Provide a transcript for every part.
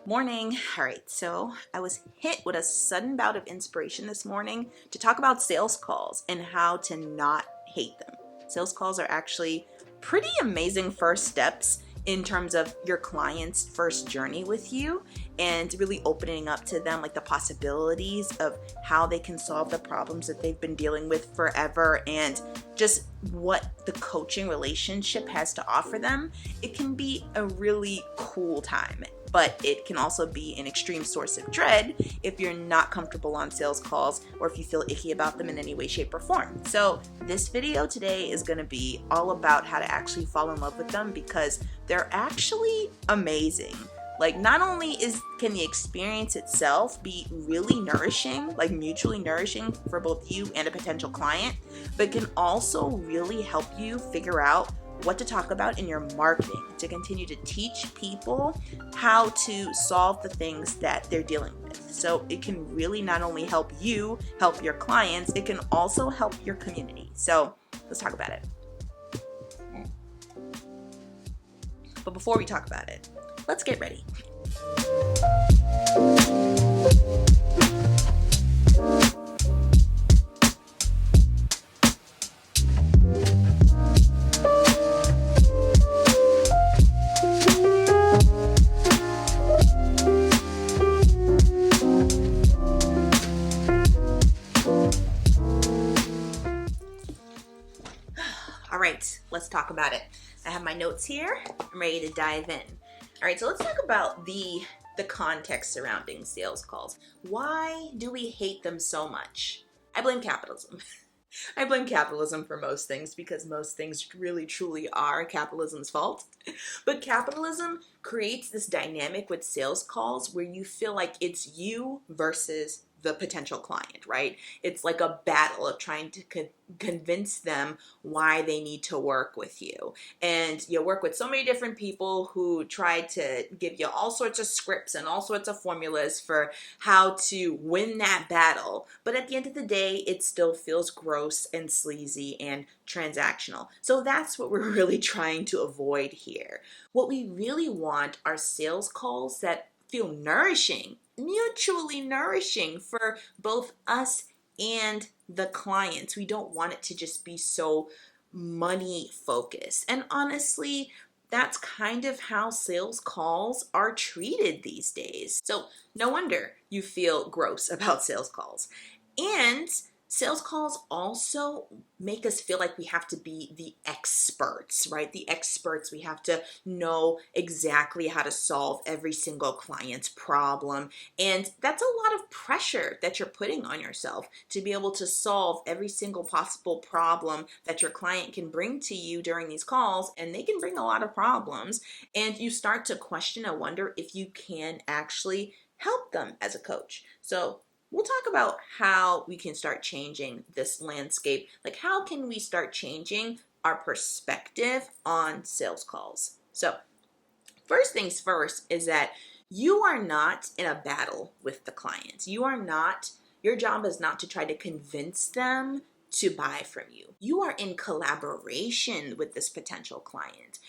Morning. All right, so I was hit with a sudden bout of inspiration this morning to talk about sales calls and how to not hate them. Sales calls are actually pretty amazing first steps in terms of your client's first journey with you and really opening up to them like the possibilities of how they can solve the problems that they've been dealing with forever and just what the coaching relationship has to offer them. It can be a really cool time, but it can also be an extreme source of dread if you're not comfortable on sales calls or if you feel icky about them in any way, shape, or form. So this video today is going to be all about how to actually fall in love with them because they're actually amazing. Like, not only can the experience itself be really nourishing, like mutually nourishing for both you and a potential client, but can also really help you figure out what to talk about in your marketing to continue to teach people how to solve the things that they're dealing with. So it can really not only help you help your clients, it can also help your community. So let's talk about it. But before we talk about it, let's get ready. All right, let's talk about it. I have my notes here. I'm ready to dive in. All right, so let's talk about the context surrounding sales calls. Why do we hate them so much? I blame capitalism. I blame capitalism for most things because most things really truly are capitalism's fault. But capitalism creates this dynamic with sales calls where you feel like it's you versus the potential client, right? It's like a battle of trying to convince them why they need to work with you. And you work with so many different people who try to give you all sorts of scripts and all sorts of formulas for how to win that battle. But at the end of the day, it still feels gross and sleazy and transactional. So that's what we're really trying to avoid here. What we really want are sales calls that feel nourishing, mutually nourishing for both us and the clients. We don't want it to just be so money focused. And honestly, that's kind of how sales calls are treated these days. So no wonder you feel gross about sales calls. And sales calls also make us feel like we have to be the experts, right? The experts, we have to know exactly how to solve every single client's problem. And that's a lot of pressure that you're putting on yourself to be able to solve every single possible problem that your client can bring to you during these calls. And they can bring a lot of problems. And you start to question and wonder if you can actually help them as a coach. So we'll talk about how we can start changing this landscape. Like, how can we start changing our perspective on sales calls? So, first things first is that you are not in a battle with the client. Your job is not to try to convince them to buy from you. You are in collaboration with this potential client.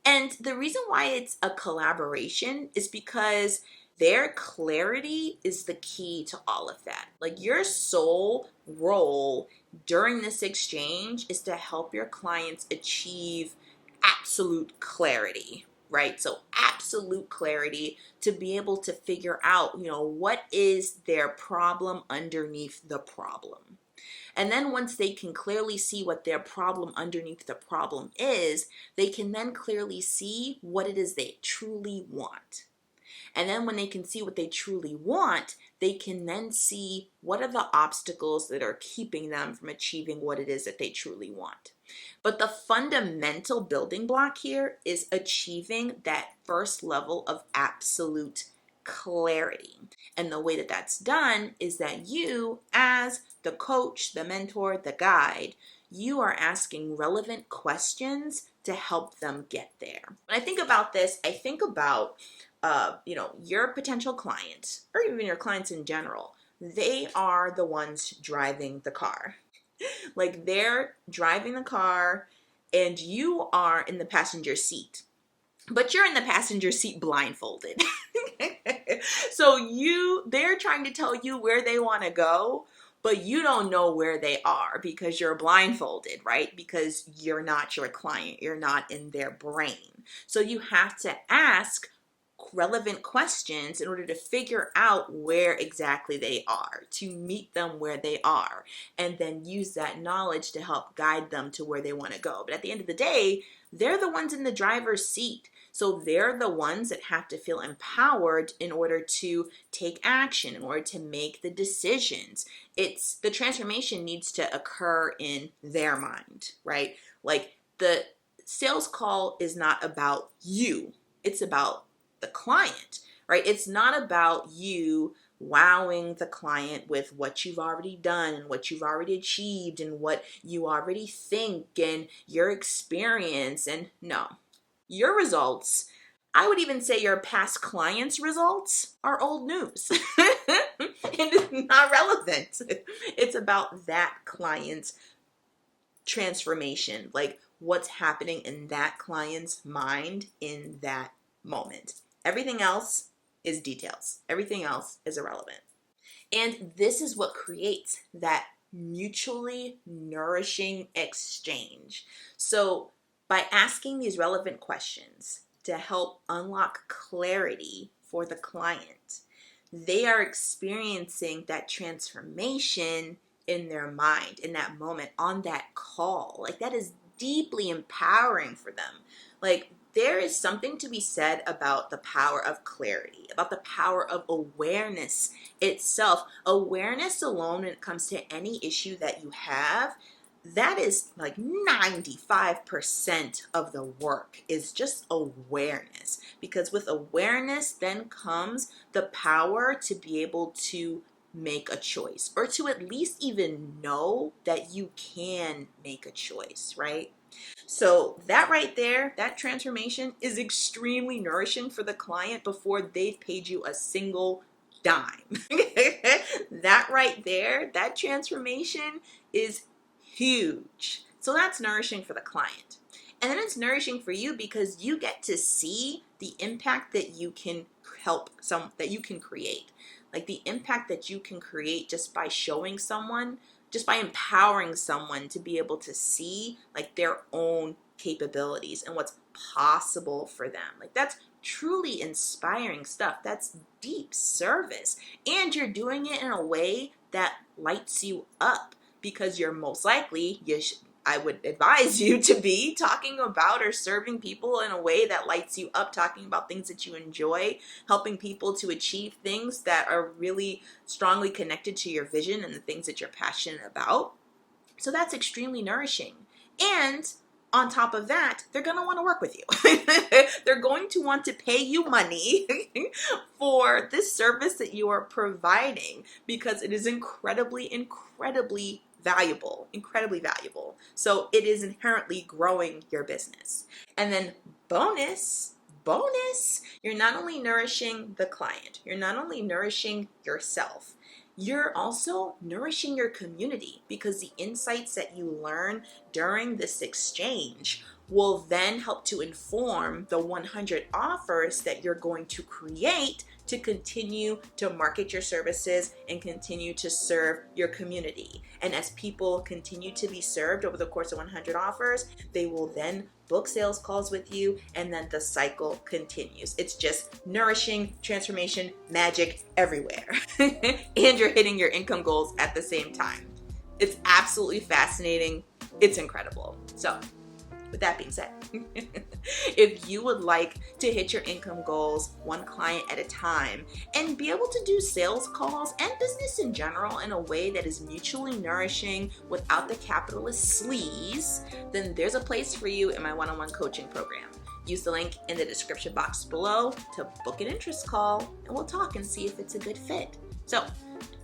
And the reason why it's a collaboration is because their clarity is the key to all of that. Like, your sole role during this exchange is to help your clients achieve absolute clarity, right? So absolute clarity to be able to figure out, what is their problem underneath the problem. And then once they can clearly see what their problem underneath the problem is, they can then clearly see what it is they truly want. And then when they can see what they truly want, they can then see what are the obstacles that are keeping them from achieving what it is that they truly want. But the fundamental building block here is achieving that first level of absolute clarity. And the way that that's done is that you, as the coach, the mentor, the guide, you are asking relevant questions to help them get there. When I think about this, I think about your potential client, or even your clients in general. They are the ones driving the car. Like, they're driving the car and you are in the passenger seat. But you're in the passenger seat blindfolded. So they're trying to tell you where they want to go, but you don't know where they are because you're blindfolded, right? Because you're not your client. You're not in their brain. So you have to ask relevant questions in order to figure out where exactly they are, to meet them where they are, and then use that knowledge to help guide them to where they want to go. But at the end of the day, they're the ones in the driver's seat. So they're the ones that have to feel empowered in order to take action, in order to make the decisions. It's the transformation needs to occur in their mind, right? Like the sales call is not about you. It's about the client, right? It's not about you wowing the client with what you've already done and what you've already achieved and what you already think and your experience. And no, your results, I would even say your past clients' results, are old news. And it's not relevant. It's about that client's transformation, like what's happening in that client's mind in that moment. Everything else is details. Everything else is irrelevant. And this is what creates that mutually nourishing exchange. So by asking these relevant questions to help unlock clarity for the client, they are experiencing that transformation in their mind, in that moment, on that call. Like that is deeply empowering for them. Like there is something to be said about the power of clarity, about the power of awareness itself. Awareness alone, when it comes to any issue that you have, that is like 95% of the work is just awareness. Because with awareness then comes the power to be able to make a choice, or to at least even know that you can make a choice, right? So that right there, that transformation is extremely nourishing for the client before they've paid you a single dime. That right there, that transformation is huge. So that's nourishing for the client. And then it's nourishing for you because you get to see the impact that you can that you can create. Like the impact that you can create just by showing someone, just by empowering someone to be able to see like their own capabilities and what's possible for them. Like that's truly inspiring stuff. That's deep service. And you're doing it in a way that lights you up, because you're most likely, I would advise you to be talking about or serving people in a way that lights you up, talking about things that you enjoy, helping people to achieve things that are really strongly connected to your vision and the things that you're passionate about. So that's extremely nourishing. And on top of that, they're going to want to work with you. They're going to want to pay you money for this service that you are providing, because it is incredibly, incredibly valuable, incredibly valuable. So it is inherently growing your business. And then bonus, you're not only nourishing the client, you're not only nourishing yourself, you're also nourishing your community, because the insights that you learn during this exchange will then help to inform the 100 offers that you're going to create to continue to market your services and continue to serve your community. And as people continue to be served over the course of 100 offers, they will then book sales calls with you, and then the cycle continues. It's just nourishing, transformation, magic everywhere. And you're hitting your income goals at the same time. It's absolutely fascinating. It's incredible. So, with that being said, if you would like to hit your income goals one client at a time and be able to do sales calls and business in general in a way that is mutually nourishing without the capitalist sleaze, then there's a place for you in my one-on-one coaching program. Use the link in the description box below to book an interest call, and we'll talk and see if it's a good fit. So,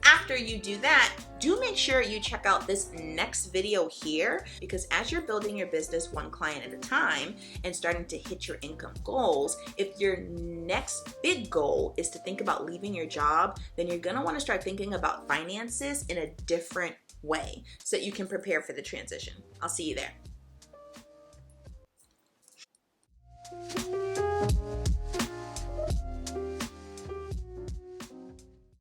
after you do that, do make sure you check out this next video here, because as you're building your business one client at a time and starting to hit your income goals, if your next big goal is to think about leaving your job, then you're gonna wanna start thinking about finances in a different way so that you can prepare for the transition. I'll see you there.